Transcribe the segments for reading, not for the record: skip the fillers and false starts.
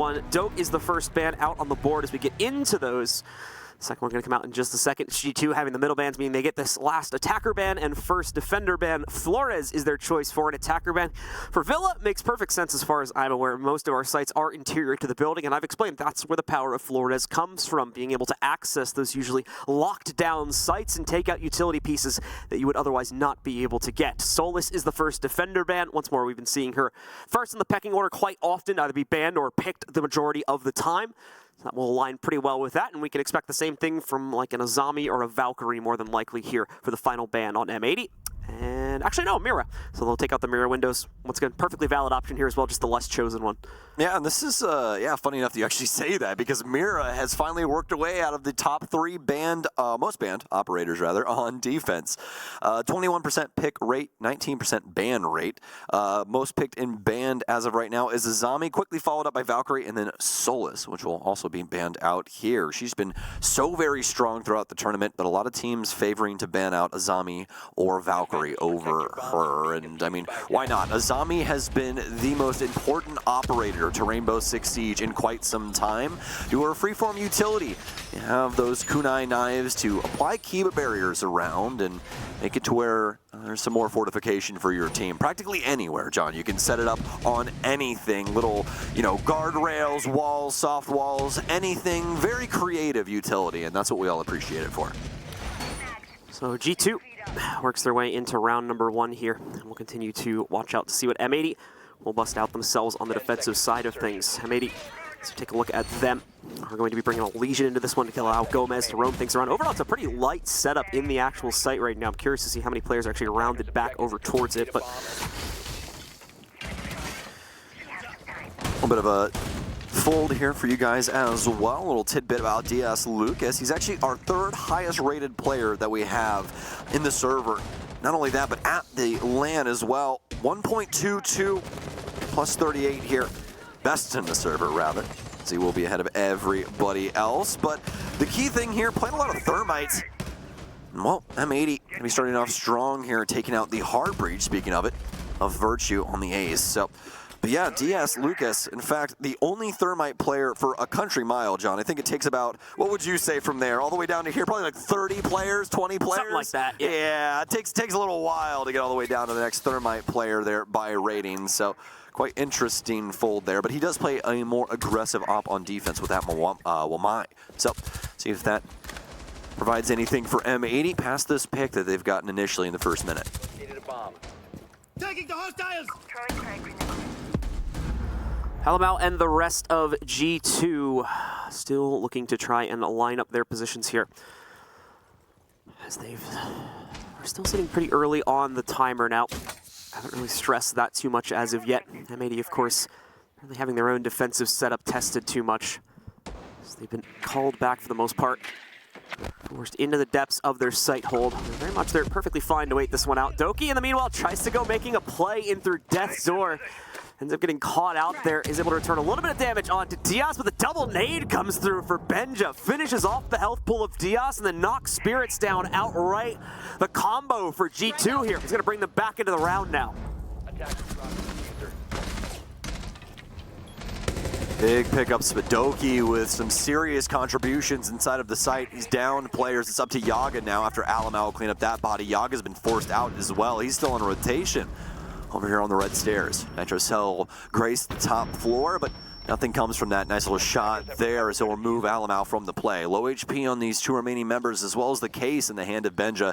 one. Doke is the first ban out on the board as we get into those. Second one going to come out in just a second. G2 having the middle bans, meaning they get this last attacker ban and first defender ban. Flores is their choice for an attacker ban. For Villa, makes perfect sense as far as I'm aware. Most of our sites are interior to the building, and I've explained that's where the power of Flores comes from, being able to access those usually locked down sites and take out utility pieces that you would otherwise not be able to get. Solis is the first defender ban. Once more, we've been seeing her first in the pecking order quite often, either be banned or picked the majority of the time. That will align pretty well with that, and we can expect the same thing from like an Azami or a Valkyrie more than likely here for the final ban on M80. And actually, no, Mira. So they'll take out the Mira windows. Once again, perfectly valid option here as well, just the less chosen one. Yeah, and this is, funny enough that you actually say that, because Mira has finally worked her way out of the top three banned, most banned operators, rather, on defense. 21% pick rate, 19% ban rate. Most picked in banned as of right now is Azami, quickly followed up by Valkyrie, and then Solis, which will also be banned out here. She's been so very strong throughout the tournament, but a lot of teams favoring to ban out Azami or Valkyrie over her, and I mean, why not? Azami has been the most important operator to Rainbow Six Siege in quite some time. Do her freeform utility. You have those kunai knives to apply Kiba barriers around and make it to where there's some more fortification for your team. Practically anywhere, John. You can set it up on anything. Little, guardrails, walls, soft walls, anything. Very creative utility, and that's what we all appreciate it for. So G2 works their way into round number one here, and we'll continue to watch out to see what M80 will bust out themselves on the defensive side of things. M80, so take a look at them. We're going to be bringing a Legion into this one to kill out Gomez to roam things around. Overall, it's a pretty light setup in the actual site right now. I'm curious to see how many players are actually rounded back over towards it, but a little bit of a fold here for you guys as well. A little tidbit about DS Lucas. He's actually our third highest rated player that we have in the server. Not only that, but at the LAN as well. 1.22 plus 38 here. Best in the server, rather. So he will be ahead of everybody else. But the key thing here, playing a lot of Thermites. Well, M80 going to be starting off strong here, taking out the hard breach, speaking of it, of Virtue on the A's. So, but yeah, DS Lucas, in fact, the only Thermite player for a country mile, John. I think it takes about, what would you say from there, all the way down to here, probably like 30 players, 20 players? Something like that, yeah. Yeah, it takes a little while to get all the way down to the next Thermite player there by rating, so quite interesting fold there. But he does play a more aggressive op on defense with that Wamai. So, see if that provides anything for M80 past this pick that they've gotten initially in the first minute. Needed a bomb. Taking the hostiles! Halamau and the rest of G2 still looking to try and line up their positions here, as they're still sitting pretty early on the timer now. Haven't really stressed that too much as of yet. M80, of course, really having their own defensive setup tested too much, so they've been called back for the most part, forced into the depths of their sight hold. They're perfectly fine to wait this one out. Doki, in the meanwhile, tries to go making a play in through Death's Door. Ends up getting caught out there, is able to return a little bit of damage onto Diaz, but the double nade comes through for Benja. Finishes off the health pool of Diaz and then knocks Spirits down outright. The combo for G2 here. He's going to bring them back into the round now. Big pickups, Spadoki with some serious contributions inside of the site. He's down players. It's up to Yaga now after Alamau will clean up that body. Yaga's been forced out as well. He's still on rotation over here on the red stairs. Nitro Cell graced the top floor, but nothing comes from that. Nice little shot there as he'll remove Alamau from the play. Low HP on these two remaining members, as well as the case in the hand of Benja.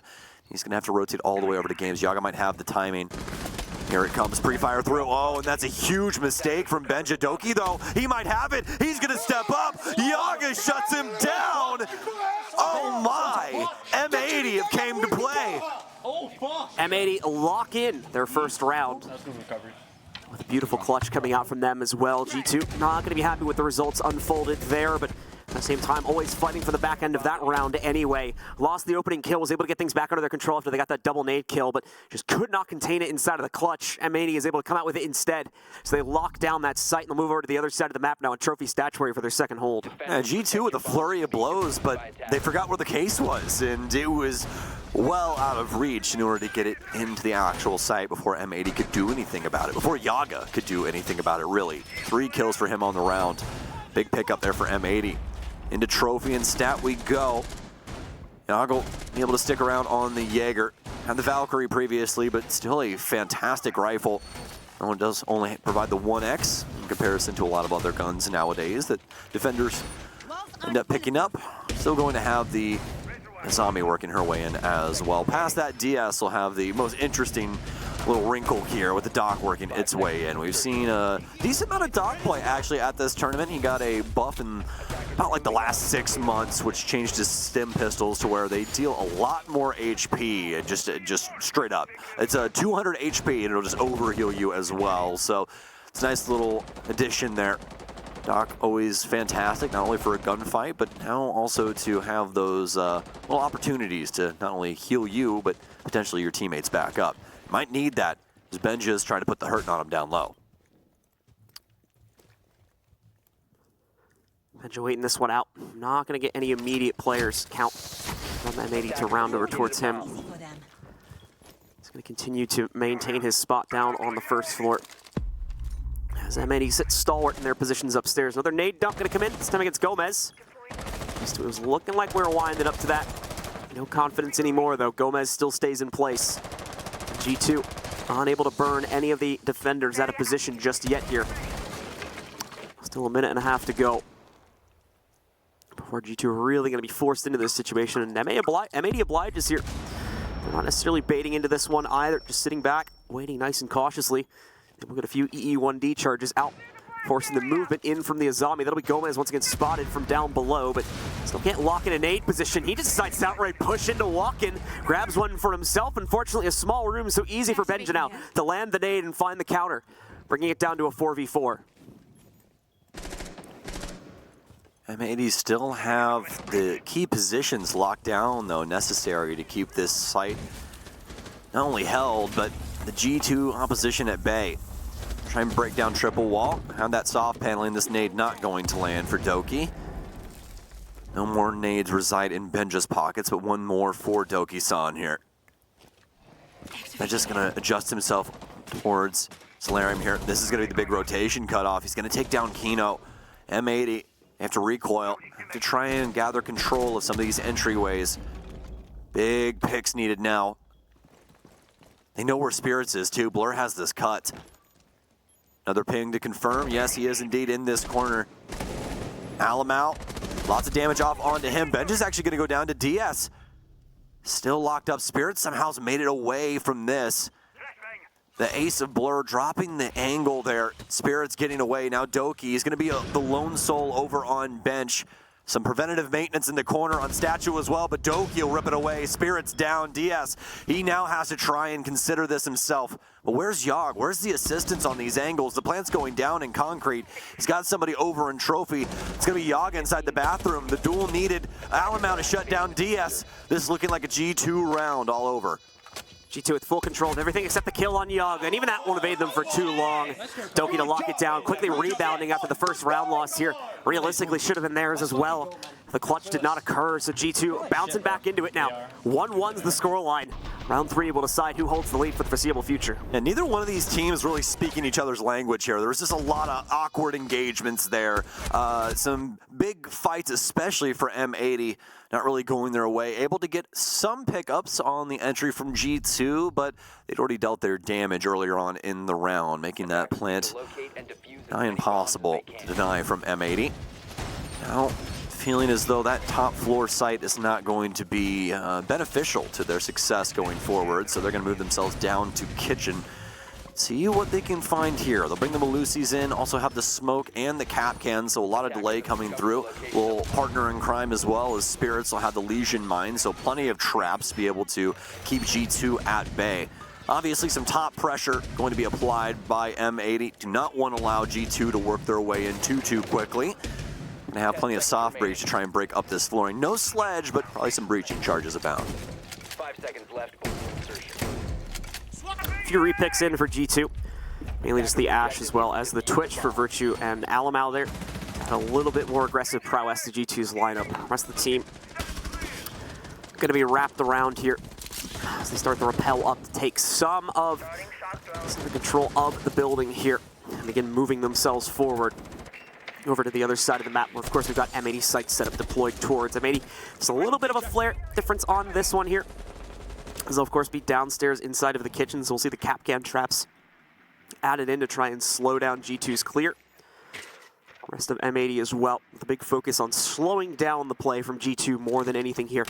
He's going to have to rotate all the way over to Games. Yaga might have the timing. Here it comes, pre-fire through. Oh, and that's a huge mistake from Benja. Doki, though, he might have it. He's going to step up. Yaga shuts him down. Oh, my. M80 came to play. M80 lock in their first round. With a beautiful clutch coming out from them as well. G2 not going to be happy with the results unfolded there, but At the same time, always fighting for the back end of that round anyway. Lost the opening kill, was able to get things back under their control after they got that double nade kill, but just could not contain it inside of the clutch. M80 is able to come out with it instead. So they lock down that site and they'll move over to the other side of the map now in trophy statuary for their second hold. Yeah, G2 with a flurry of blows, but they forgot where the case was, and it was well out of reach in order to get it into the actual site before M80 could do anything about it, before Yaga could do anything about it, really. 3 kills for him on the round. Big pickup there for M80. Into trophy and stat we go. Yaga able to stick around on the Jaeger. Had the Valkyrie previously, but still a fantastic rifle. That one does only provide the 1x in comparison to a lot of other guns nowadays that defenders end up picking up. Still going to have the Zombie working her way in as well. Past that, DS will have the most interesting little wrinkle here with the Doc working its way in. We've seen a decent amount of Doc play actually at this tournament. He got a buff in about like the last 6 months, which changed his stim pistols to where they deal a lot more HP, just straight up. It's a 200 HP and it'll just overheal you as well. So it's a nice little addition there. Doc always fantastic, not only for a gunfight, but now also to have those little opportunities to not only heal you, but potentially your teammates back up. Might need that as Benja's trying to put the hurt on him down low. Benja waiting this one out. Not going to get any immediate players count from M80 to round over towards him. He's going to continue to maintain his spot down on the first floor. As M80 sits stalwart in their positions upstairs. Another nade dump going to come in, this time against Gomez. It was looking like we were winding up to that. No confidence anymore, though. Gomez still stays in place. G2 unable to burn any of the defenders out of position just yet here. Still a minute and a half to go before G2 are really going to be forced into this situation. And M80 obliges here. They're not necessarily baiting into this one either, just sitting back, waiting nice and cautiously. And we'll get a few EE1D charges out, forcing the movement in from the Azami. That'll be Gomez once again spotted from down below, but still can't lock in a nade position. He just decides to outright push into walk-in, grabs one for himself. Unfortunately, a small room, so easy for Benja now to land the nade and find the counter, bringing it down to a 4v4. M80 still have the key positions locked down, though, necessary to keep this site not only held, but the G2 opposition at bay. Try and break down triple wall. Have that soft paneling. This nade not going to land for Doki. No more nades reside in Benja's pockets, but one more for Doki-san here. Benja's going to adjust himself towards Solarium here. This is going to be the big rotation cutoff. He's going to take down Kino. M80, they have to recoil. Have to try and gather control of some of these entryways. Big picks needed now. They know where Spirits is too. Blur has this cut. Another ping to confirm. Yes, he is indeed in this corner. Alam out. Lots of damage off onto him. Benja's actually going to go down to DS. Still locked up. Spirits somehow's made it away from this. The ace of Blur dropping the angle there. Spirits getting away. Now Doki is going to be the lone soul over on bench. Some preventative maintenance in the corner on Statue as well, but Doki will rip it away. Spirits down. DS, he now has to try and consider this himself. But where's Yogg? Where's the assistance on these angles? The plant's going down in concrete. He's got somebody over in trophy. It's going to be Yogg inside the bathroom. The duel needed. Alamau to shut down DS. This is looking like a G2 round all over. G2 with full control of everything except the kill on Yogg, and even that won't evade them for too long. Doki to lock it down, quickly rebounding after the first round loss here. Realistically should have been theirs as well. The clutch did not occur, so G2 bouncing back into it now. 1-1's the scoreline. Round 3 will decide who holds the lead for the foreseeable future. And neither one of these teams really speaking each other's language here. There was just a lot of awkward engagements there. Some big fights, especially for M80, not really going their way. Able to get some pickups on the entry from G2, but they'd already dealt their damage earlier on in the round, making that plant nigh impossible to deny from M80. Now, feeling as though that top floor site is not going to be beneficial to their success going forward, so they're going to move themselves down to kitchen. See what they can find here. They'll bring the Malusis in, also have the smoke and the cap can, so a lot of delay coming through. Will partner in crime as well as Spirits will have the Legion mine, so plenty of traps to be able to keep G2 at bay. Obviously some top pressure going to be applied by M80. Do not want to allow G2 to work their way in too quickly. Gonna have plenty of soft breach to try and break up this flooring. No sledge, but probably some breaching charges abound. 5 seconds left before insertion. A few repicks in for G2. Mainly just the Ash as well as the Twitch for Virtue and Alamal there. Had a little bit more aggressive prowess to G2's lineup. The rest of the team going to be wrapped around here as they start to rappel up to take some of the control of the building here and begin moving themselves forward over to the other side of the map, where of course we've got M80 sites set up deployed towards M80. Just a little bit of a flare difference on this one here, as they'll of course be downstairs inside of the kitchen, so we'll see the Capcan traps added in to try and slow down G2's clear. Rest of M80 as well, with a big focus on slowing down the play from G2 more than anything here.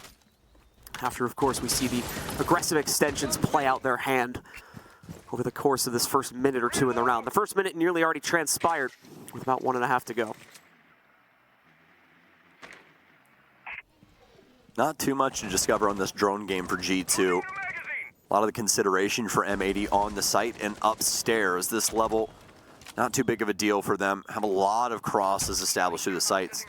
After, of course, we see the aggressive extensions play out their hand over the course of this first minute or two in the round. The first minute nearly already transpired with about 1.5 to go. Not too much to discover on this drone game for G2. A lot of the consideration for M80 on the site and upstairs. This level, not too big of a deal for them. Have a lot of crosses established through the sites.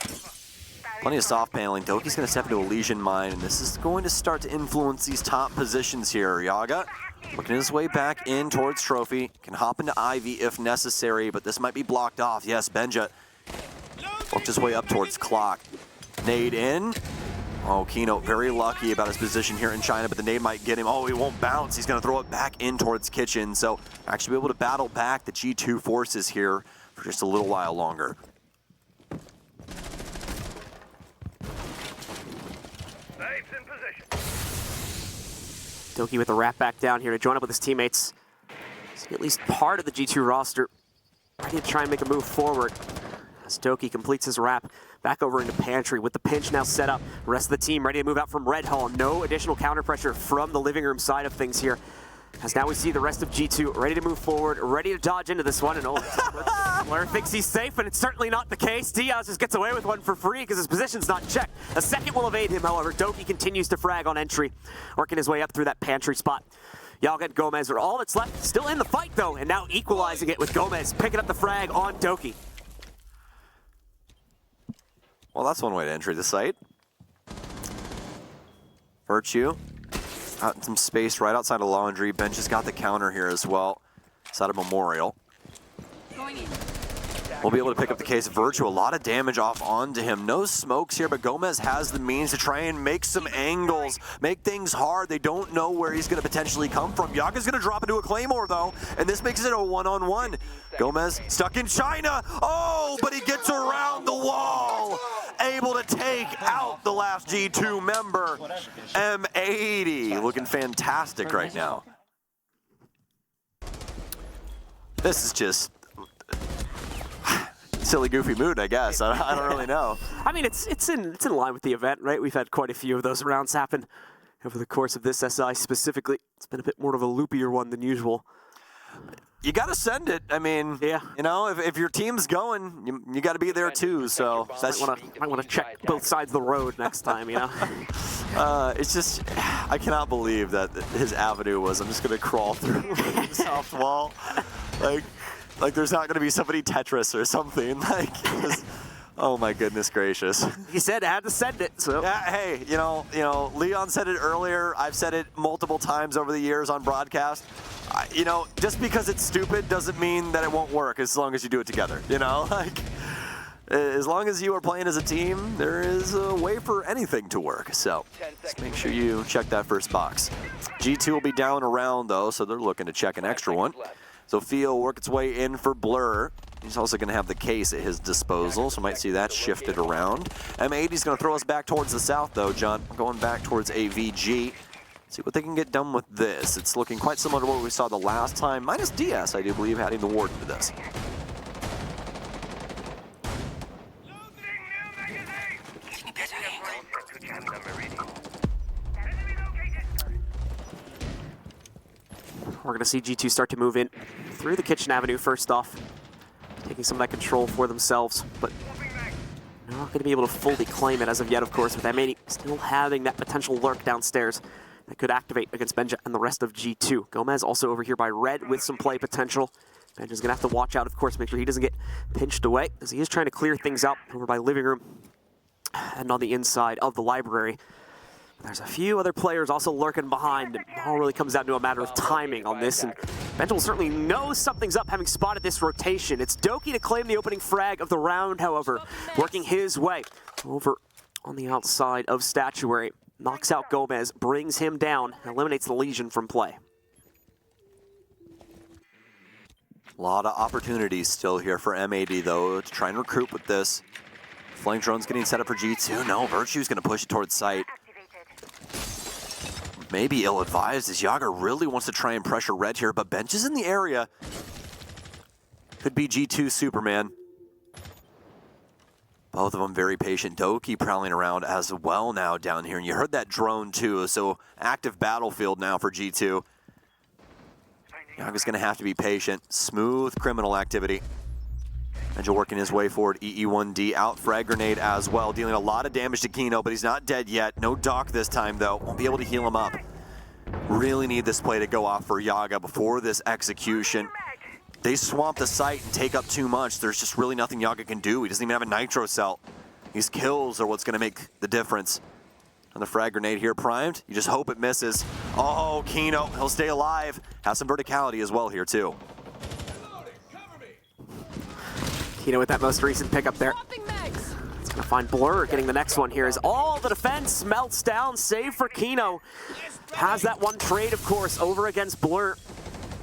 Plenty of soft paneling. Doki's going to step into Elysian Mine, and this is going to start to influence these top positions here. Yaga working his way back in towards Trophy. Can hop into Ivy if necessary, but this might be blocked off. Yes, Benja worked his way up towards Clock. Nade in. Oh, Keynote very lucky about his position here in China, but the nade might get him. Oh, he won't bounce. He's going to throw it back in towards Kitchen. So actually be able to battle back the G2 forces here for just a little while longer. Doki with the wrap back down here to join up with his teammates. See at least part of the G2 roster ready to try and make a move forward. As Doki completes his wrap back over into Pantry with the pinch now set up. The rest of the team ready to move out from Red Hall. No additional counter pressure from the living room side of things here. As now we see the rest of G2 ready to move forward, ready to dodge into this one. And Blair thinks he's safe, and it's certainly not the case. Diaz just gets away with one for free because his position's not checked. A second will evade him, however. Doki continues to frag on entry, working his way up through that Pantry spot. Yaga and Gomez are all that's left. Still in the fight, though, and now equalizing it with Gomez picking up the frag on Doki. Well, that's one way to enter the site. Virtue out in some space right outside of Laundry. Bench has got the counter here as well. Side of Memorial. We'll be able to pick up the case. Virtue, a lot of damage off onto him. No smokes here, but Gomez has the means to try and make some angles, make things hard. They don't know where he's going to potentially come from. Yaga's going to drop into a Claymore, though, and this makes it a one-on-one. Gomez stuck in China. Oh, but he gets around the wall. Able to take out the last G2 member. M80 looking fantastic right now. This is just silly, goofy mood, I guess. I don't really know. I mean, it's in line with the event, right? We've had quite a few of those rounds happen over the course of this SI specifically. It's been a bit more of a loopier one than usual. You got to send it. I mean, yeah. You know, if your team's going, you got to be there too. So that's might want to check both sides of the road next time, you know. It's just, I cannot believe that his avenue was, I'm just going to crawl through the soft wall. Like there's not going to be somebody Tetris or something. Like, oh my goodness gracious. He said I had to send it, so. Yeah, hey, you know, Leon said it earlier. I've said it multiple times over the years on broadcast. You know, just because it's stupid doesn't mean that it won't work as long as you do it together. You know, like, as long as you are playing as a team, there is a way for anything to work. So just make sure you check that first box. G2 will be down around, though, so they're looking to check an extra one. Sophia will work its way in for Blur. He's also going to have the case at his disposal, so might see that shifted around. M80 is going to throw us back towards the south, though, John. Going back towards AVG. See what they can get done with this. It's looking quite similar to what we saw the last time, minus DS, I do believe, adding the ward into this. We're going to see G2 start to move in through the kitchen avenue first off, taking some of that control for themselves, but they're not going to be able to fully claim it as of yet, of course, with M80 still having that potential lurk downstairs that could activate against Benja and the rest of G2. Gomez also over here by Red with some play potential. Benja's going to have to watch out, of course, make sure he doesn't get pinched away, as he is trying to clear things out over by living room and on the inside of the library. There's a few other players also lurking behind. It all really comes down to a matter of timing on this, and Benja will certainly know something's up, having spotted this rotation. It's Doki to claim the opening frag of the round, however, working his way over on the outside of Statuary. Knocks out Gomez, brings him down, eliminates the Legion from play. A lot of opportunities still here for M80, though, to try and recruit with this. Flank drone's getting set up for G2. No, Virtue's going to push it towards site. Maybe ill-advised, as Yaga really wants to try and pressure Red here, but Bench is in the area. Could be G2 Superman. Both of them very patient. Doki prowling around as well now down here, and you heard that drone too, so active battlefield now for G2. Yaga's going to have to be patient. Smooth criminal activity. Benja working his way forward. EE1D out, frag grenade as well, dealing a lot of damage to Kino, but he's not dead yet. No Doc this time, though. Won't be able to heal him up. Really need this play to go off for Yaga before this execution. They swamp the site and take up too much. There's just really nothing Yaga can do. He doesn't even have a nitro cell. These kills are what's going to make the difference. And the frag grenade here primed. You just hope it misses. Oh, Kino, he'll stay alive. Has some verticality as well here, too. Kino with that most recent pickup there. It's going to find Blur getting the next one here as all the defense melts down, save for Kino. Has that one trade, of course, over against Blur.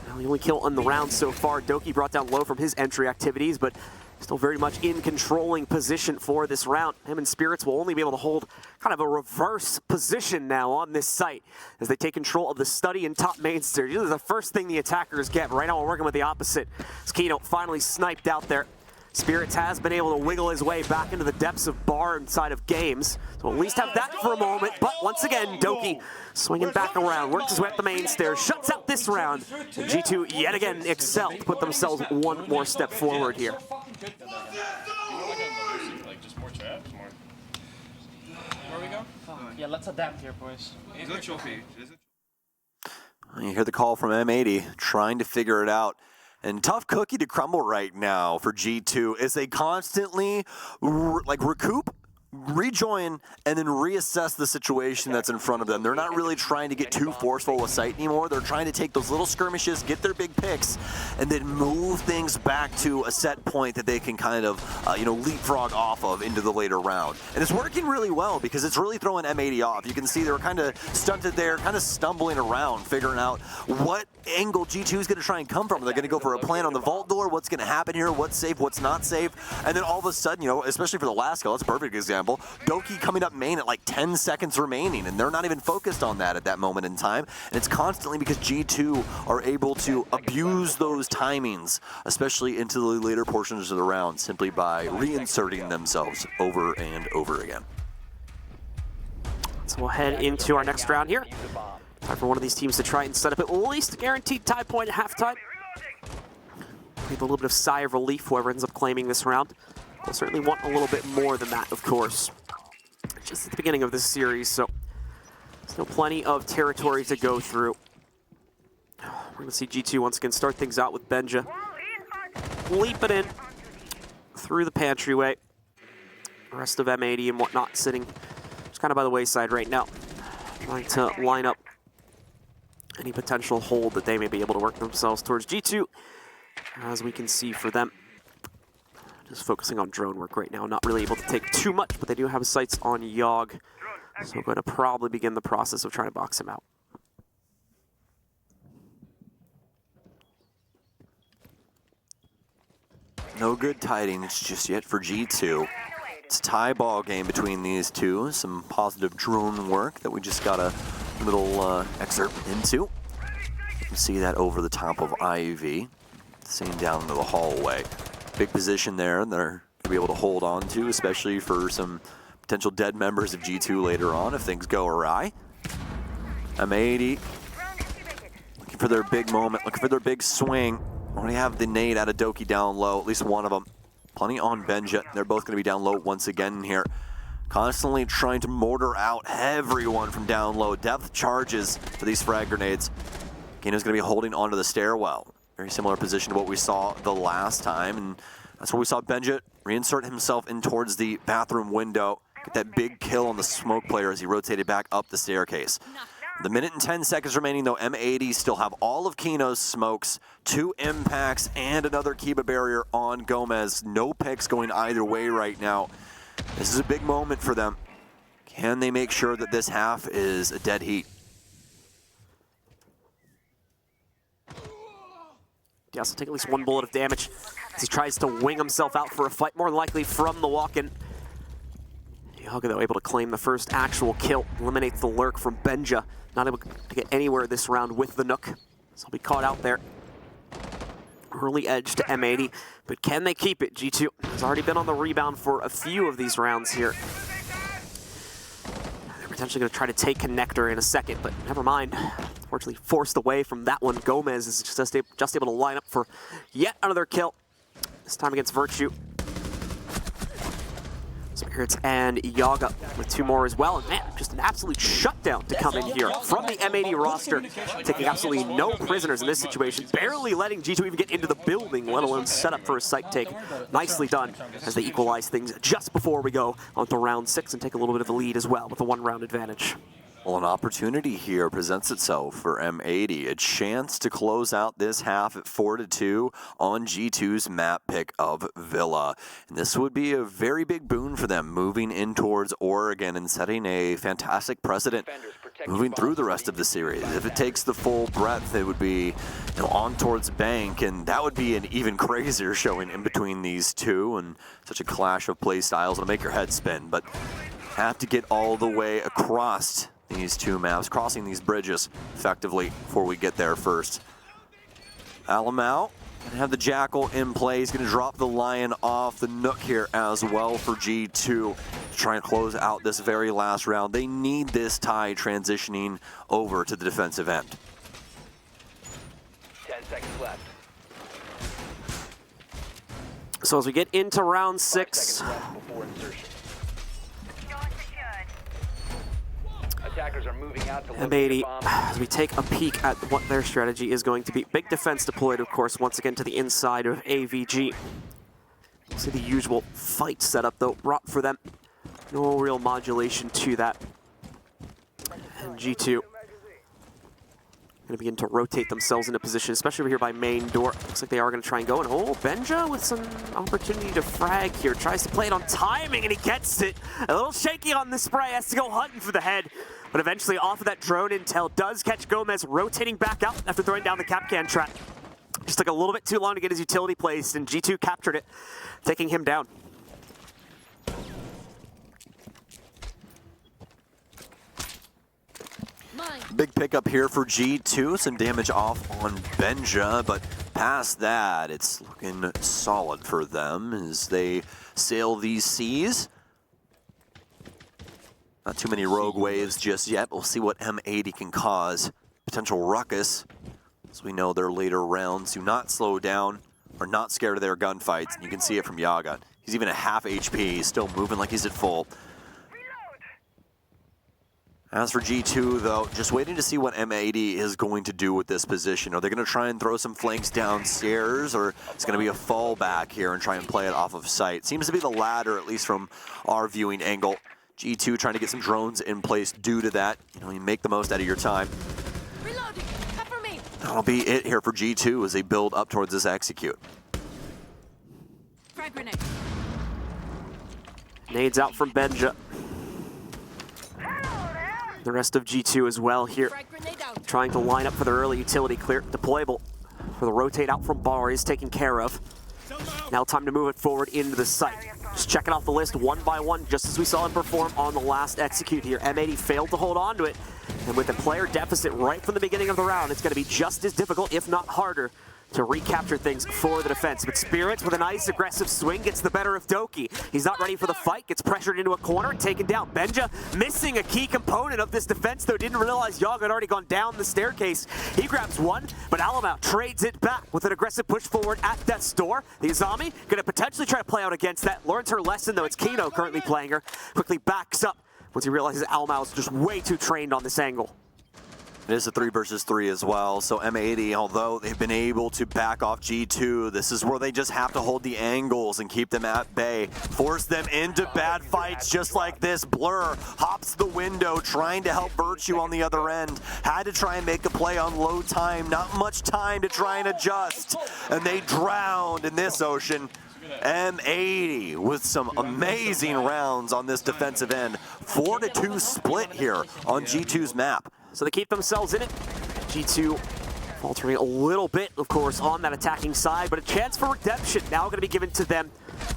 Now, the only kill on the round so far. Doki brought down low from his entry activities, but still very much in controlling position for this round. Him and Spirits will only be able to hold kind of a reverse position now on this site as they take control of the study and top main stairs. Usually the first thing the attackers get, but right now we're working with the opposite. As Kino finally sniped out there. Spirits has been able to wiggle his way back into the depths of bar inside of games. So at least have that for a moment. But once again, Doki swinging back around, works his way up the main stairs, shuts out this round. And G2 yet again excel to put themselves one more step forward here. Where we go? Yeah, let's adapt here, boys. You hear the call from M80, trying to figure it out. And tough cookie to crumble right now for G2 as they constantly recoup, rejoin, and then reassess the situation that's in front of them. They're not really trying to get too forceful with sight anymore. They're trying to take those little skirmishes, get their big picks, and then move things back to a set point that they can kind of, leapfrog off of into the later round. And it's working really well because it's really throwing M80 off. You can see they were kind of stunted there, kind of stumbling around, figuring out what angle G2 is going to try and come from. They're going to go for a plan on the vault door, what's going to happen here, what's safe, what's not safe, and then all of a sudden, especially for the last kill, that's a perfect example. Doki coming up main at like 10 seconds remaining, and they're not even focused on that at that moment in time. And it's constantly because G2 are able to abuse those timings, especially into the later portions of the round, simply by reinserting themselves over and over again. So we'll head into our next round here. Time for one of these teams to try and set up at least a guaranteed tie point at halftime. Breathe a little bit of sigh of relief, whoever ends up claiming this round. We'll certainly want a little bit more than that, of course. Just at the beginning of this series, so still plenty of territory to go through. We're going to see G2 once again start things out with Benja. Leaping in through the pantryway. The rest of M80 and whatnot sitting just kind of by the wayside right now. Trying to line up any potential hold that they may be able to work themselves towards G2. As we can see for them, just focusing on drone work right now, not really able to take too much, but they do have sights on Yogg. So we're going to probably begin the process of trying to box him out. No good tidings just yet for G2. It's a tie ball game between these two. Some positive drone work that we just got a little excerpt into. You can see that over the top of Ivy, seeing down into the hallway. Big position there they're going to be able to hold on to, especially for some potential dead members of G2 later on if things go awry. M80 looking for their big moment, looking for their big swing. Already have the nade out of Doki down low, at least one of them. Plenty on Benja. They're both going to be down low once again here. Constantly trying to mortar out everyone from down low. Depth charges for these frag grenades. Kino's going to be holding onto the stairwell. Very similar position to what we saw the last time, and that's where we saw Benja reinsert himself in towards the bathroom window, get that big kill on the smoke player as he rotated back up the staircase. The minute and 10 seconds remaining, though, M80 still have all of Kino's smokes, 2 impacts, and another Kiba barrier on Gomez. No picks going either way right now. This is a big moment for them. Can they make sure that this half is a dead heat? Yes, will take at least 1 bullet of damage as he tries to wing himself out for a fight, more than likely from the walk-in. Yaga, though, able to claim the first actual kill, eliminates the lurk from Benja. Not able to get anywhere this round with the Nook, so he'll be caught out there. Early edge to M80, but can they keep it? G2 has already been on the rebound for a few of these rounds here. They're potentially going to try to take Connector in a second, but never mind. Unfortunately, forced away from that one. Gomez is just able to line up for yet another kill, this time against Virtue. Spirits and Yaga with 2 more as well. And man, just an absolute shutdown to come in here from the M80 roster, taking absolutely no prisoners in this situation, barely letting G2 even get into the building, let alone set up for a site take. Nicely done as they equalize things just before we go on to round 6 and take a little bit of a lead as well with a 1-round advantage. Well, an opportunity here presents itself for M80. A chance to close out this half at 4-2 on G2's map pick of Villa. And this would be a very big boon for them moving in towards Oregon and setting a fantastic precedent moving through the rest of the series. If it takes the full breadth, it would be on towards Bank, and that would be an even crazier showing in between these two, and such a clash of play styles will make your head spin. But have to get all the way across these 2 maps, crossing these bridges effectively before we get there first. Alamau gonna have the Jackal in play. He's gonna drop the Lion off the Nook here as well for G2 to try and close out this very last round. They need this tie transitioning over to the defensive end. 10 seconds left. So as we get into round 5 6, seconds left before insertion. Attackers are moving out to locate the M80, bomb. as we take a peek at what their strategy is going to be. Big defense deployed, of course, once again to the inside of AVG. You'll see the usual fight setup, though, brought for them. No real modulation to that. And G2 going to begin to rotate themselves into position, especially over here by main door. Looks like they are going to try and go. And oh, Benja with some opportunity to frag here. Tries to play it on timing, and he gets it. A little shaky on the spray. Has to go hunting for the head. But eventually off of that drone intel, does catch Gomez rotating back out after throwing down the Capcan trap. Just took a little bit too long to get his utility placed, and G2 captured it, taking him down. Big pickup here for G2, some damage off on Benja, but past that, it's looking solid for them as they sail these seas. Not too many rogue waves just yet. We'll see what M80 can cause. Potential ruckus, as we know their later rounds do not slow down, are not scared of their gunfights. You can see it from Yaga. He's even at half HP, he's still moving like he's at full. As for G2, though, just waiting to see what M80 is going to do with this position. Are they going to try and throw some flanks downstairs, or it's going to be a fallback here and try and play it off of sight? Seems to be the latter, at least from our viewing angle. G2 trying to get some drones in place due to that. You make the most out of your time. Reloading. Cover me. That'll be it here for G2 as they build up towards this execute. Frag grenade. Nades out from Benja. The rest of G2 as well here, Frag grenade out. trying to line up for the early utility clear. Deployable for the rotate out from bar is taken care of. Now time to move it forward into the site. Just checking off the list one by one, just as we saw him perform on the last execute here. M80 failed to hold on to it, and with a player deficit right from the beginning of the round, it's going to be just as difficult, if not harder, to recapture things for the defense. But Spirits, with a nice aggressive swing, gets the better of Doki. He's not ready for the fight, gets pressured into a corner, taken down. Benja missing a key component of this defense, though. Didn't realize Yaga had already gone down the staircase. He grabs one, but Alamau trades it back with an aggressive push forward at Death's door. The Izami going to potentially try to play out against that. Learns her lesson, though. It's Kino currently playing her. Quickly backs up once he realizes Alamau is just way too trained on this angle. It is a 3 versus 3 as well, so M80, although they've been able to back off G2, this is where they just have to hold the angles and keep them at bay. Force them into bad fights just like this. Blur hops the window, trying to help Virtue on the other end. Had to try and make a play on low time, not much time to try and adjust. And they drowned in this ocean. M80 with some amazing rounds on this defensive end. 4-2 split here on G2's map. So they keep themselves in it. G2 faltering a little bit, of course, on that attacking side, but a chance for redemption now going to be given to them.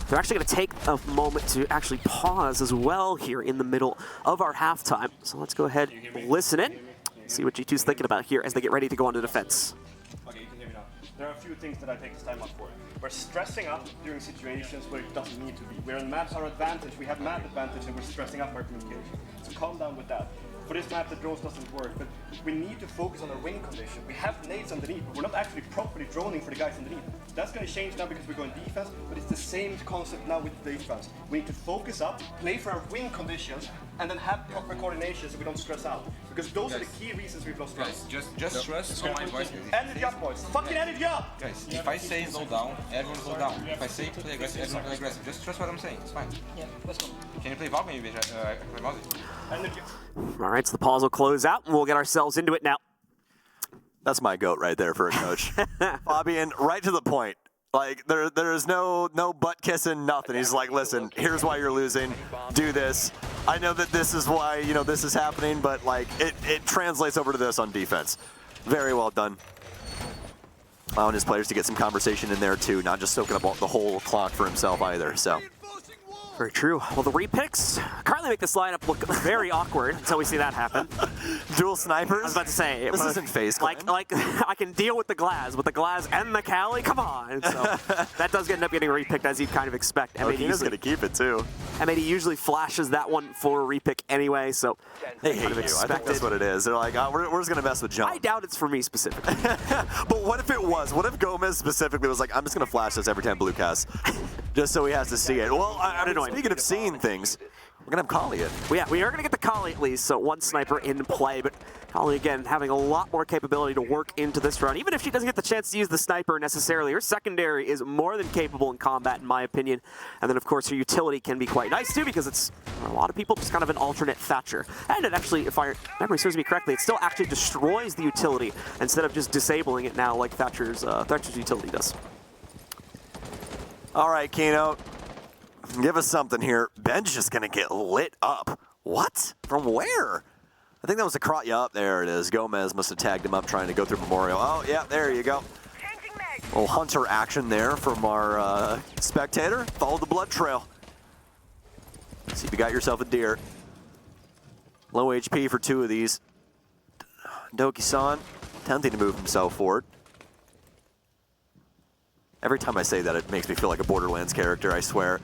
They're actually going to take a moment to actually pause as well here in the middle of our halftime. So let's go ahead, listen in, see what G2's thinking about here as they get ready to go on to defense. Okay, you can hear me now. There are a few things that I take this time up for. We're stressing up during situations where it doesn't need to be. We're on maps our advantage, we have map advantage, and we're stressing up our communication. So calm down with that. For this map, the drones doesn't work, but we need to focus on our wing condition. We have nades underneath, but we're not actually properly droning for the guys underneath. That's going to change now because we're going defense, but it's the same concept now with defense. We need to focus up, play for our wing conditions, and then have proper coordination so we don't stress out. Because those are the key reasons we've lost rounds. Just trust on my voice. Energy up, boys. Fucking energy up! Guys, if I say slow down, everyone slow down. If I say play aggressive, everyone play aggressive. Just trust what I'm saying. It's fine. Yeah, let's go. Can you play Valk maybe? Play Mozzie? Energy. All right, so the pause will close out, and we'll get ourselves into it now. That's my goat right there for a coach. Fabian, right to the point. Like, there's no butt kissing, nothing. He's like, listen, here's why you're losing. Do this. I know that this is why, you know, this is happening, but like, it translates over to this on defense. Very well done. Allowing his players to get some conversation in there too, not just soaking up the whole clock for himself either, so. Very true. Well, the repicks currently make this lineup look very awkward until we see that happen. Dual snipers? I was about to say. This isn't FaZe Clan. Like I can deal with the Glaz and the Cali, come on. So that does end up getting repicked as you'd kind of expect. He's going to keep it too. M80 usually flashes that one for a repick anyway, so they hate you. I think that's what it is. They're like, oh, we're just going to mess with John. I doubt it's for me specifically. But what if it was? What if Gomez specifically was like, I'm just going to flash this every time Blue casts, just so he has to see it? Well, I mean, speaking of seeing things, we're going to have Kali in. Well, yeah, we are going to get the Kali at least, so one sniper in play, but Kali, again, having a lot more capability to work into this round. Even if she doesn't get the chance to use the sniper necessarily, her secondary is more than capable in combat, in my opinion. And then, of course, her utility can be quite nice, too, because it's, a lot of people, just kind of an alternate Thatcher. And it actually, if my memory serves me correctly, it still actually destroys the utility instead of just disabling it now like Thatcher's utility does. All right, Keno. Give us something here. Ben's just going to get lit up. What? From where? I think that was a crot. Yeah, there it is. Gomez must have tagged him up trying to go through Memorial. Oh, yeah, there you go. A little hunter action there from our spectator. Follow the blood trail. See if you got yourself a deer. Low HP for two of these. Doki-san attempting to move himself forward. Every time I say that, it makes me feel like a Borderlands character, I swear.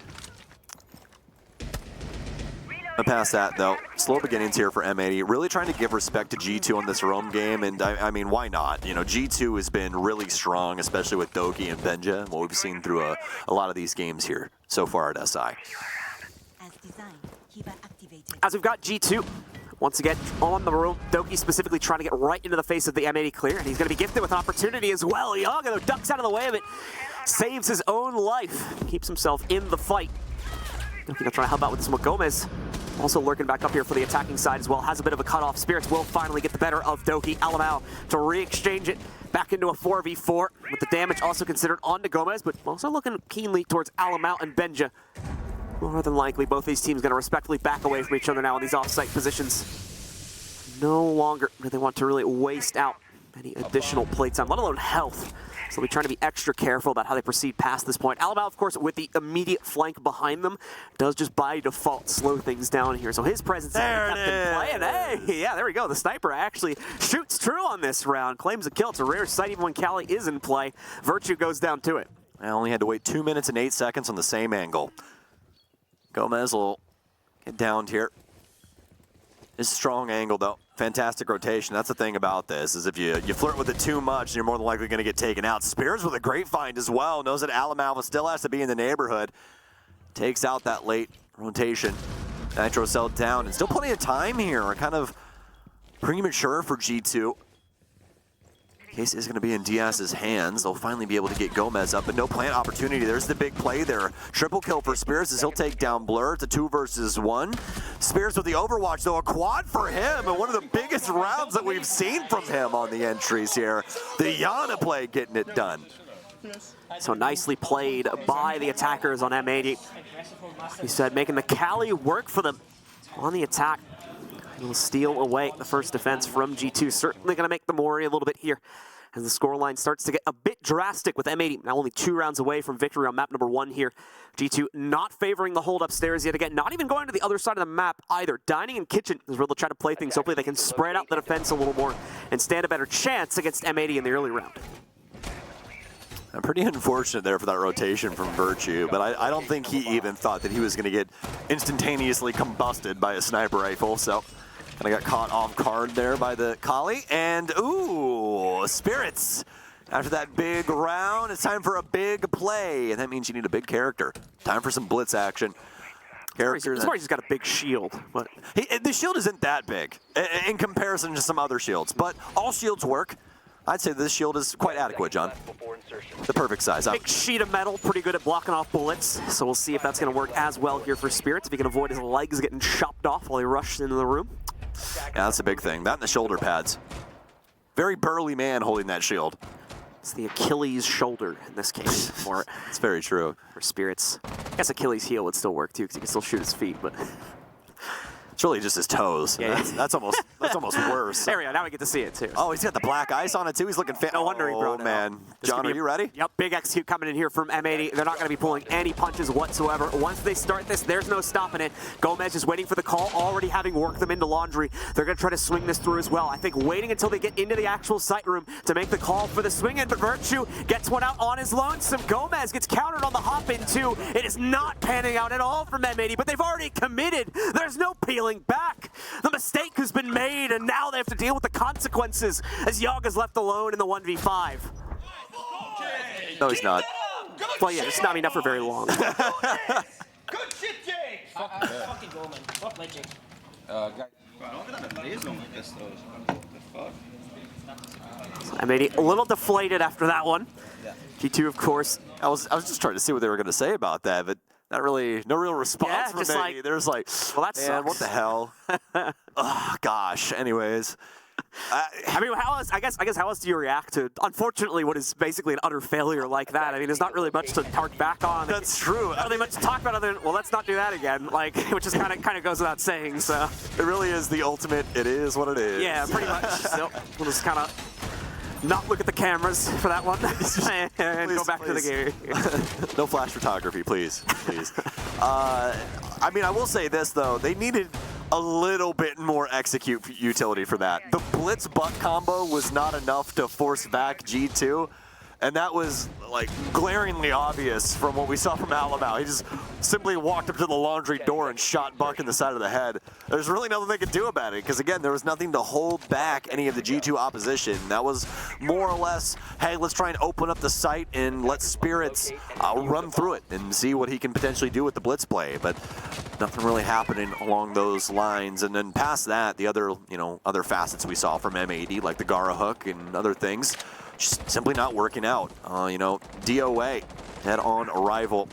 But past that, though, slow beginnings here for M80. Really trying to give respect to G2 on this roam game, and I mean, why not? You know, G2 has been really strong, especially with Doki and Benja, what we've seen through a lot of these games here so far at SI. As we've got G2, once again, on the room, Doki specifically trying to get right into the face of the M80 clear, and he's going to be gifted with an opportunity as well. Yaga ducks out of the way of it, saves his own life, keeps himself in the fight. Doki going to try to help out with this one. Gomez also lurking back up here for the attacking side as well. Has a bit of a cutoff. Spirits will finally get the better of Doki. Alamau to re-exchange it back into a 4v4 with the damage also considered onto Gomez, but also looking keenly towards Alamau and Benja. More than likely, both these teams going to respectfully back away from each other now in these off-site positions. No longer do they want to really waste out any additional playtime, let alone health. So they'll be trying to be extra careful about how they proceed past this point. Alamau, of course, with the immediate flank behind them, does just by default slow things down here. So his presence is kept in play. And hey, yeah, there we go. The sniper actually shoots true on this round, claims a kill. It's a rare sight even when Cali is in play. Virtue goes down to it. I only had to wait 2 minutes and 8 seconds on the same angle. Gomez will get downed here. This strong angle, though. Fantastic rotation. That's the thing about this, is if you flirt with it too much, you're more than likely going to get taken out. Spears with a great find as well. Knows that Alamau still has to be in the neighborhood. Takes out that late rotation. Nitro cell down. And still plenty of time here. Kind of premature for G2. Case is going to be in Diaz's hands. They'll finally be able to get Gomez up, but no plant opportunity. There's the big play there. Triple kill for Spears as he'll take down Blur. It's a 2 versus 1. Spears with the overwatch, though, a quad for him, and one of the biggest rounds that we've seen from him on the entries here. The Yana play getting it done. So nicely played by the attackers on M80. He said making the Cali work for them on the attack. He'll steal away the first defense from G2. Certainly going to make them worry a little bit here as the scoreline starts to get a bit drastic with M80 now only 2 rounds away from victory on map number 1 here. G2 not favoring the hold upstairs yet again, not even going to the other side of the map either. Dining and kitchen is where they'll try to play things. Hopefully they can spread out the defense a little more and stand a better chance against M80 in the early round. Pretty unfortunate there for that rotation from Virtue, but I don't think he even thought that he was going to get instantaneously combusted by a sniper rifle, so kind of got caught off guard there by the Kali. And, ooh, Spirits. After that big round, it's time for a big play, and that means you need a big character. Time for some blitz action. He's got a big shield, but the shield isn't that big in comparison to some other shields, but all shields work. I'd say this shield is quite adequate, John. The perfect size. Big sheet of metal, pretty good at blocking off bullets. So we'll see if that's going to work as well here for Spirits, if he can avoid his legs getting chopped off while he rushes into the room. Yeah, that's a big thing. That and the shoulder pads. Very burly man holding that shield. It's the Achilles shoulder in this case for it. It's very true. For Spirits. I guess Achilles heel would still work too, because he can still shoot his feet, but it's really just his toes. Yeah, that's almost worse. There we go. Now we get to see it too. Oh, he's got the black ice on it too. He's looking fit. No wonder he brought it. Oh man, John, are you ready? Yep. Big execute coming in here from M80. They're not going to be pulling any punches whatsoever. Once they start this, there's no stopping it. Gomez is waiting for the call, already having worked them into laundry. They're going to try to swing this through as well. I think waiting until they get into the actual sight room to make the call for the swing in, but Virtue gets one out on his lonesome. Gomez gets countered on the hop in too. It is not panning out at all from M80, but they've already committed. There's no peeling back. The mistake has been made, and now they have to deal with the consequences as Yaga's left alone in the 1v5. No, he's not. Well, yeah, it's not enough for very long. Good shit, Jake! Fucking Roman. Fuck my Jake. M80 a little deflated after that one. G2, of course. I was just trying to see what they were going to say about that, but no real response from just me. like, There's like, well, that man, sucks. what the hell? Oh gosh. Anyways, I mean, how else? I guess how else do you react to, unfortunately, what is basically an utter failure like that? I mean, there's not really much to hark back on. That's true. Not really much to talk about other than, well, let's not do that again. Like, which is kind of goes without saying. So it really is the ultimate. It is what it is. yeah, pretty much. So we'll just kind of not look at the cameras for that one and Please, go back to the game. No flash photography, please. I mean, I will say this though: they needed a little bit more execute utility for that. The blitz butt combo was not enough to force back G2, and that was like glaringly obvious from what we saw from Alabama. He just simply walked up to the laundry door and shot Buck in the side of the head. There's really nothing they could do about it because, again, there was nothing to hold back any of the G2 opposition. That was more or less, hey, let's try and open up the site and let Spirits run through it and see what he can potentially do with the blitz play. But nothing really happening along those lines. And then past that, the other, other facets we saw from M80, like the Gara hook and other things, just simply not working out. DOA head-on arrival.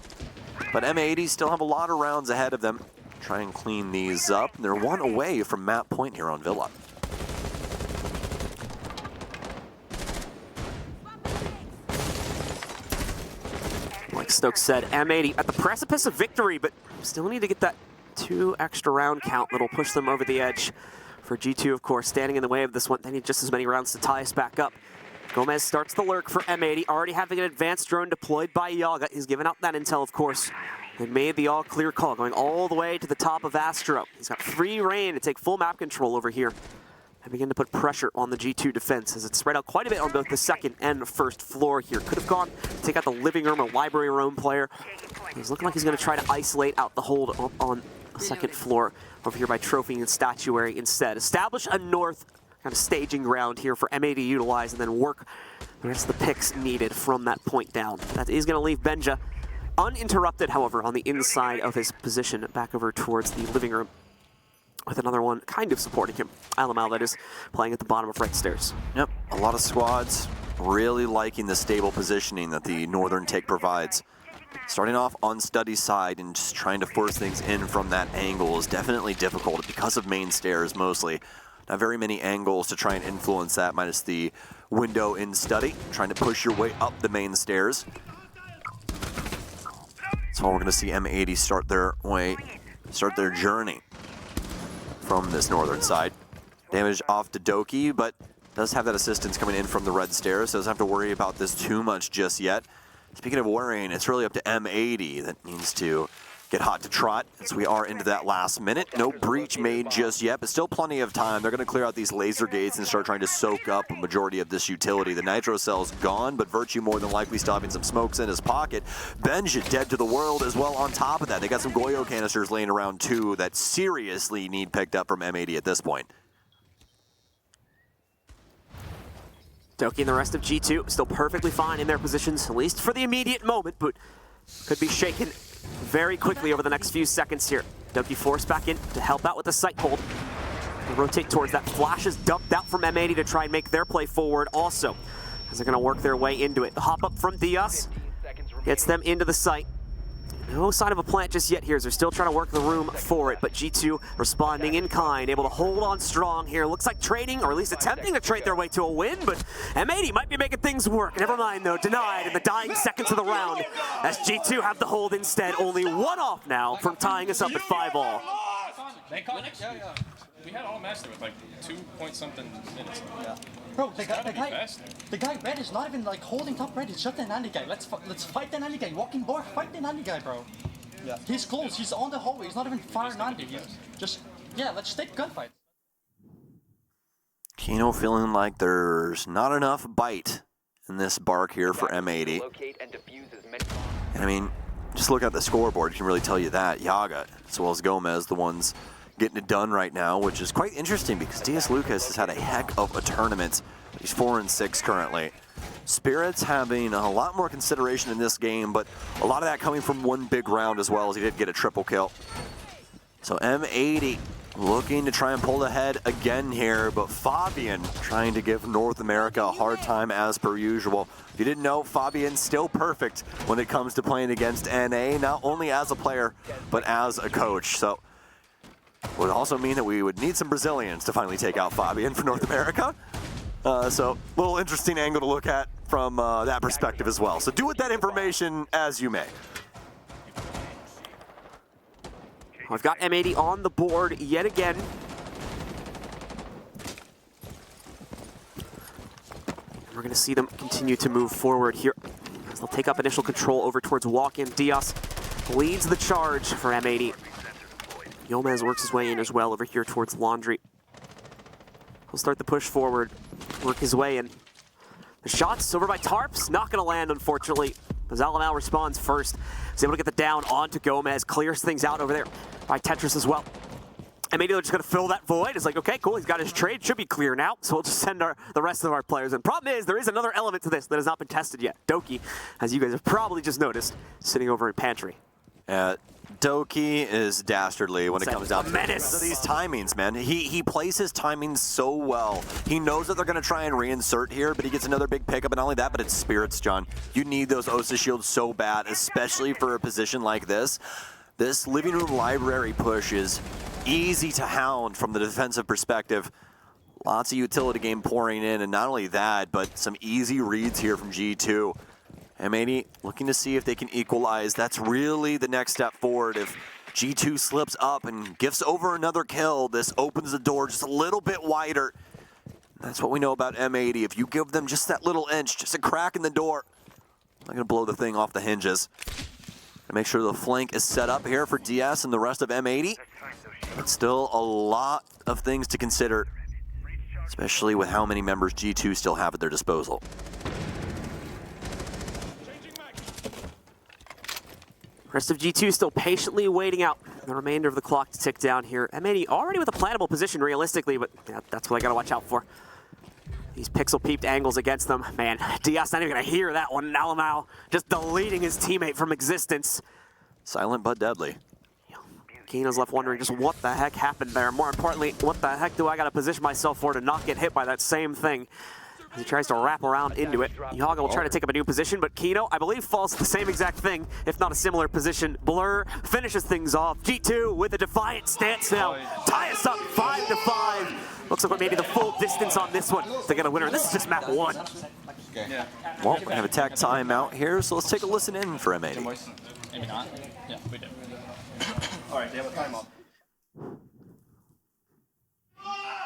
But M80 still have a lot of rounds ahead of them. Try and clean these up. They're one away from map point here on Villa. Like Stokes said, M80 at the precipice of victory, but still need to get that 2 extra round count that'll push them over the edge. For G2, of course, standing in the way of this one, they need just as many rounds to tie us back up. Gomez starts the lurk for M80, already having an advanced drone deployed by Yaga. He's given out that intel, of course, and made the all-clear call, going all the way to the top of Astro. He's got free reign to take full map control over here and begin to put pressure on the G2 defense as it's spread out quite a bit on both the second and first floor here. Could have gone to take out the living room or library room player. He's looking like he's going to try to isolate out the hold on the second floor over here by trophy and statuary instead. Establish a north kind of staging ground here for M80 to utilize and then work the rest of the picks needed from that point down. That is going to leave Benja uninterrupted, however, on the inside of his position back over towards the living room. with another one kind of supporting him. Alamau, that is, playing at the bottom of right stairs. Yep, a lot of squads really liking the stable positioning that the Northern take provides. Starting off on Study's side and just trying to force things in from that angle is definitely difficult because of main stairs mostly. Not very many angles to try and influence that, minus the window in Study, trying to push your way up the main stairs. So we're going to see M80 start their journey from this northern side. Damage off to Doki, but does have that assistance coming in from the red stairs, so doesn't have to worry about this too much just yet. Speaking of worrying, it's really up to M80 that needs to get hot to trot as we are into that last minute. No breach made just yet, but still plenty of time. They're going to clear out these laser gates and start trying to soak up a majority of this utility. The nitro cell's gone, but Virtue more than likely still having some smokes in his pocket. Benj dead to the world as well on top of that. They got some Goyo canisters laying around too that seriously need picked up from M80 at this point. Doki and the rest of G2 still perfectly fine in their positions, at least for the immediate moment, but could be shaken very quickly over the next few seconds here. Doki forced back in to help out with the sight hold. They'll rotate towards that. Flash is dumped out from M80 to try and make their play forward also, as they're going to work their way into it. The hop up from Diaz gets them into the site. No sign of a plant just yet here, as they're still trying to work the room for it, but G2 responding in kind, able to hold on strong here. Looks like trading, or at least attempting to trade their way to a win, but M80 might be making things work. Never mind though, denied in the dying seconds of the round, as G2 have the hold instead. Only one off now from tying us up at 5-all. They caught it? Yeah. We had all matched there with like 2-point-something minutes. Yeah. Bro, the guy red is not even like holding top red. It's just an alley guy. Let's fight the alley guy. Walking board, fight the alley guy, bro. Yeah. He's close. He's on the hallway. He's not even far 90. Let's take gunfight. Kino feeling like there's not enough bite in this bark here for M80. And I mean, just look at the scoreboard, you can really tell you that. Yaga, as well as Gomez, the ones getting it done right now, which is quite interesting because DS Lucas has had a heck of a tournament. He's 4-6 currently. Spirits having a lot more consideration in this game, but a lot of that coming from one big round as well, as he did get a triple kill. So M80 looking to try and pull ahead again here, but Fabian trying to give North America a hard time as per usual. If you didn't know, Fabian's still perfect when it comes to playing against NA, not only as a player, but as a coach. So would also mean that we would need some Brazilians to finally take out Fabian for North America. So a little interesting angle to look at from that perspective as well. So do with that information as you may. We've got M80 on the board yet again. We're going to see them continue to move forward here as they'll take up initial control over towards walk-in. Diaz leads the charge for M80. Gomez works his way in as well over here towards Laundry. He'll start the push forward, work his way in. The shots over by Tarps, not going to land, unfortunately, as Alamau responds first. He's able to get the down onto Gomez, clears things out over there by Tetris as well. Immediately they're just going to fill that void. It's like, okay, cool, he's got his trade, should be clear now, so we'll just send the rest of our players in. Problem is, there is another element to this that has not been tested yet. Doki, as you guys have probably just noticed, sitting over in Pantry. Doki is dastardly when it comes down to menace. these timings, man. He plays his timings so well. He knows that they're going to try and reinsert here, but he gets another big pickup, and not only that, but it's Spirits, John. You need those Osa shields so bad, especially for a position like this. This living room library push is easy to hound from the defensive perspective. Lots of utility game pouring in, and not only that, but some easy reads here from G2. M80 looking to see if they can equalize. That's really the next step forward. If G2 slips up and gifts over another kill, this opens the door just a little bit wider. That's what we know about M80. If you give them just that little inch, just a crack in the door, they're going to blow the thing off the hinges. And make sure the flank is set up here for DS and the rest of M80. But still a lot of things to consider, especially with how many members G2 still have at their disposal. Rest of G2 still patiently waiting out the remainder of the clock to tick down here. M80 already with a plannable position realistically, but yeah, that's what I gotta watch out for. These pixel-peeped angles against them. Man, Diaz not even gonna hear that one. Alamau just deleting his teammate from existence. Silent but deadly. Kino's left wondering just what the heck happened there. More importantly, what the heck do I got to position myself for to not get hit by that same thing? As he tries to wrap around into it. Yaga will try to take up a new position, but Kino, I believe, falls to the same exact thing, if not a similar position. Blur finishes things off. G2 with a defiant stance now. Tie us up 5-5. Looks like maybe the full distance on this one to get a winner. This is just map 1. Okay. Yeah. Well, we have a tech timeout here, so let's take a listen in for M80. Maybe not. Yeah, we do. All right, they have a timeout.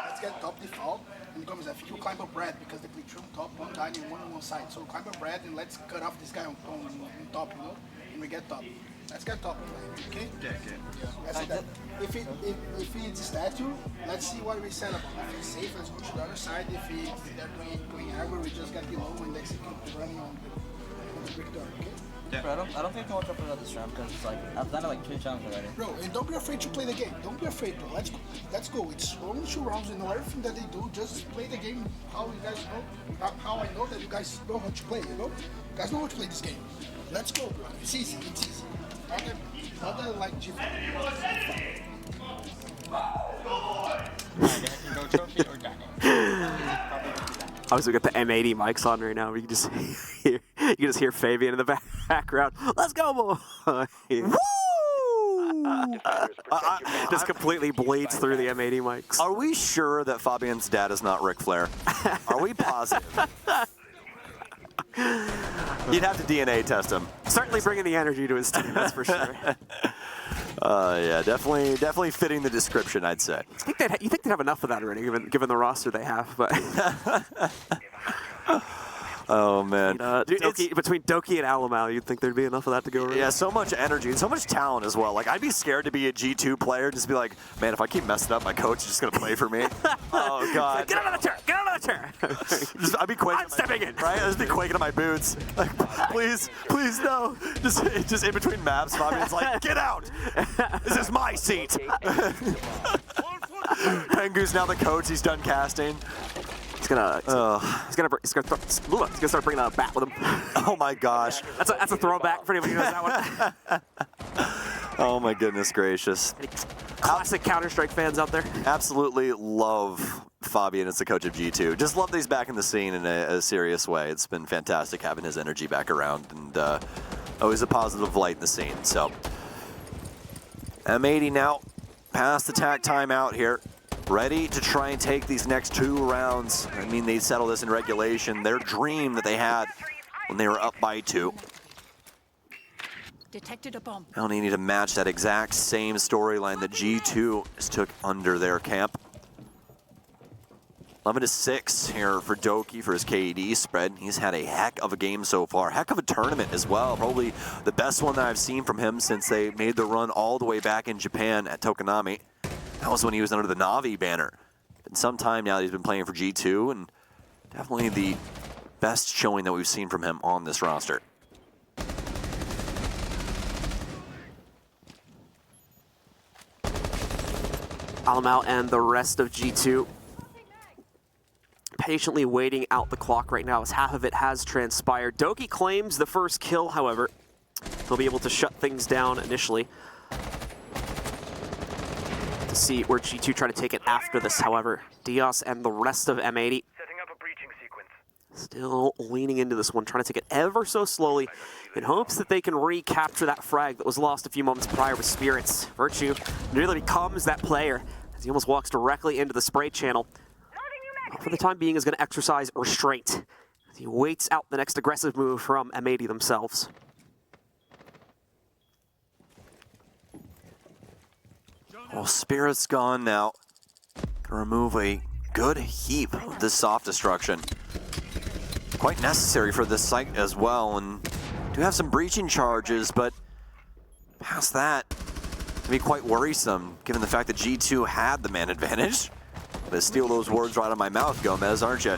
Let's get top default. And comes if you climb up red because they play two on top, one guy and one on one side. So climb up red and let's cut off this guy on top, you know, and we get top. Let's get top, okay? Yeah, okay. That's it. If it's a statue, let's see what we set up. If it's safe, let's go to the other side. If they're doing aggro, we just get below and execute running on the brick door, okay? Yeah. Bro, I don't think I want to play this round because it's like I've done it like 3 times already. Bro, and don't be afraid to play the game. Don't be afraid, bro. Let's go. It's only 2 rounds. You know everything that they do. Just play the game. How you guys know? How I know that you guys know how to play. You know, you guys know how to play this game. Let's go, bro. It's easy. It's easy. Other like different. Go trophy or Obviously, we got the M80 mics on right now. We can just hear Fabian in the background. Let's go, boy! Woo! Just completely bleeds through the M80 mics. Are we sure that Fabian's dad is not Ric Flair? Are we positive? You'd have to DNA test him. Certainly bringing the energy to his team, that's for sure. Yeah, definitely fitting the description, I'd say. You think they'd have enough of that already, given the roster they have, but... Oh, man. Dude, between Doki and Alamal, you'd think there'd be enough of that to go around. Yeah, so much energy and so much talent as well. Like, I'd be scared to be a G2 player, just be like, man, if I keep messing up, my coach is just going to play for me. Oh, God. Like, get out of the turn! Get out of the turn! I'd be quaking. I'm stepping in! Right? I'd just be quaking in my boots. Like, please, no. Just in between maps, Fabian's like, get out! This is my seat! Pengu's now the coach. He's done casting. He's gonna start bringing out a bat with him. Oh my gosh. That's a throwback for anybody who knows that one. Oh my goodness gracious. Classic Counter-Strike fans out there. Absolutely love Fabian as the coach of G2. Just love that he's back in the scene in a serious way. It's been fantastic having his energy back around and always a positive light in the scene. So M80 now past the tack timeout here. Ready to try and take these next 2 rounds. I mean, they settled this in regulation. Their dream that they had when they were up by 2. Detected a bomb. Now they need to match that exact same storyline that G2 just took under their camp. 11-6 here for Doki for his KD spread. He's had a heck of a game so far. Heck of a tournament as well. Probably the best one that I've seen from him since they made the run all the way back in Japan at Tokonami. That was when he was under the Na'Vi banner. Been some time now that he's been playing for G2, and definitely the best showing that we've seen from him on this roster. Alamal and the rest of G2 patiently waiting out the clock right now as half of it has transpired. Doki claims the first kill, however. He'll be able to shut things down initially. To see where G2 try to take it after this, however. Diaz and the rest of M80 Setting up a breaching sequence. still leaning into this one, trying to take it ever so slowly in hopes that they can recapture that frag that was lost a few moments prior with Spirits. Virtue nearly becomes that player as he almost walks directly into the spray channel. For the time being, is going to exercise restraint as he waits out the next aggressive move from M80 themselves. Well, Spirit's gone now. Gonna remove a good heap of this soft destruction. Quite necessary for this site as well, and do have some breaching charges, but past that, can be quite worrisome given the fact that G2 had the man advantage. Gonna steal those words right out of my mouth, Gomez, aren't you?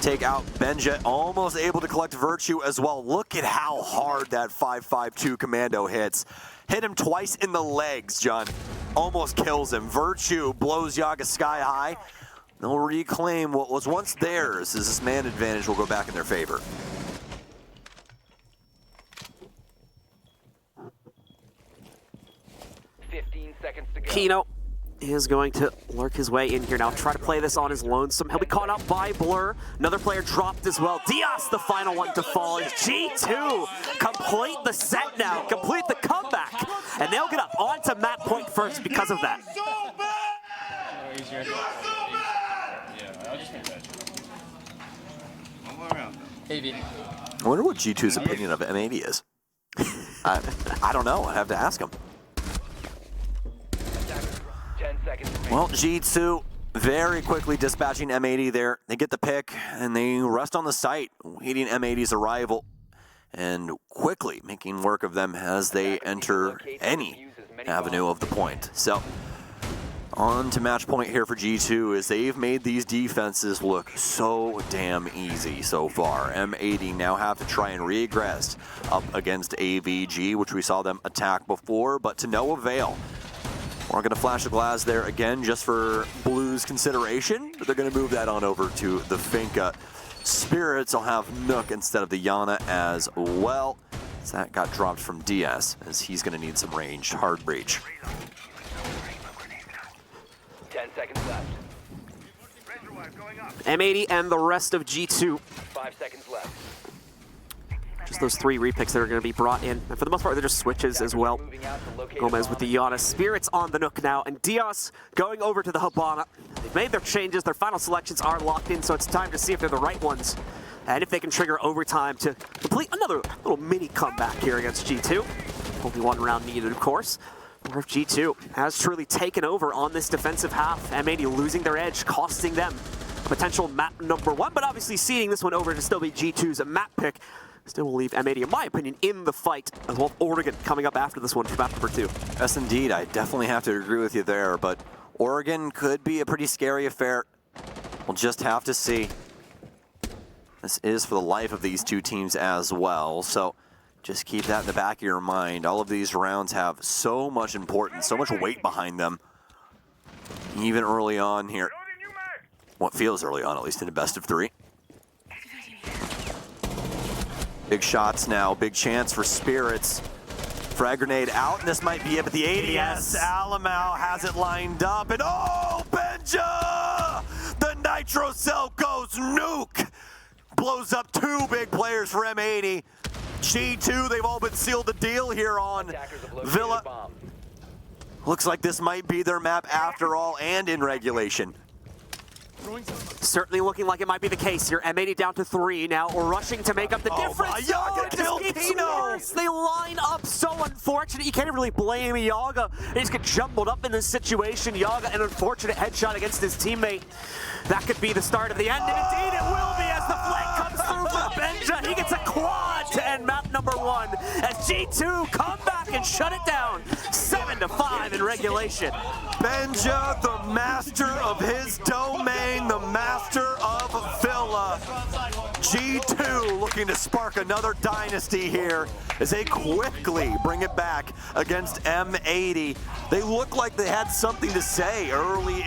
Take out Benja, almost able to collect Virtue as well. Look at how hard that 5.52 commando hits. Hit him twice in the legs, John. Almost kills him. Virtue blows Yaga sky high. They'll reclaim what was once theirs, as this man advantage will go back in their favor. to go. Kino is going to lurk his way in here now, try to play this on his lonesome. He'll be caught out by Blur. Another player dropped as well. Diaz, the final one to fall. As G2 complete the set now, complete the comeback, and they'll get up onto map point first because of that. Yeah, I'll just make that. AV. I wonder what G2's opinion of M80 is. I don't know. I have to ask him. 10 seconds remaining. Well, G2 very quickly dispatching M80 there. They get the pick, and they rest on the site, waiting M80's arrival, and quickly making work of them as they enter any avenue of the point. So, on to match point here for G2 as they've made these defenses look so damn easy so far. M80 now have to try and regress up against AVG, which we saw them attack before, but to no avail. We're going to flash the glass there again just for Blue's consideration, but they're going to move that on over to the Finca. Spirits will have Nook instead of the Yana as well. So that got dropped from DS as he's going to need some ranged hard breach. 10 seconds left. M80 and the rest of G2. 5 seconds left. Just those 3 repicks that are going to be brought in. And for the most part, they're just switches as well. Gomez with the Yana. Spirits on the Nook now. And Diaz going over to the Habana. They've made their changes. Their final selections are locked in, so it's time to see if they're the right ones. And if they can trigger overtime to complete another little mini comeback here against G2. Only 1 round needed, of course. Or if G2 has truly taken over on this defensive half. M80 losing their edge, costing them a potential map number 1, but obviously seeding this one over to still be G2's map pick. Still will leave M80, in my opinion, in the fight, as well as Oregon coming up after this one for map number 2. Yes, indeed. I definitely have to agree with you there, but Oregon could be a pretty scary affair. We'll just have to see. This is for the life of these 2 teams as well, so just keep that in the back of your mind. All of these rounds have so much importance, so much weight behind them, even early on here. What feels early on, at least in a best of 3. Big shots now, big chance for Spirits. Frag grenade out, and this might be it, but the ADS, Alamau has it lined up, and oh, Benja! The Nitro Cell goes nuke! Blows up 2 big players for M80. G2, they've all been sealed the deal here on Villa. Looks like this might be their map after all, and in regulation. Certainly looking like it might be the case here. M80 down to 3 now, rushing to make up the difference. Yaga killed Kino! They line up, so unfortunate. You can't really blame Yaga. They just get jumbled up in this situation. Yaga, an unfortunate headshot against his teammate. That could be the start of the end, and indeed it will be as the flank comes through for Benja. He gets a quad to end map number 1 as G2 come back and shut it down. 7-5 in regulation. Benja, the master of his domain, the master of Villa. G2 looking to spark another dynasty here as they quickly bring it back against M80. They look like they had something to say early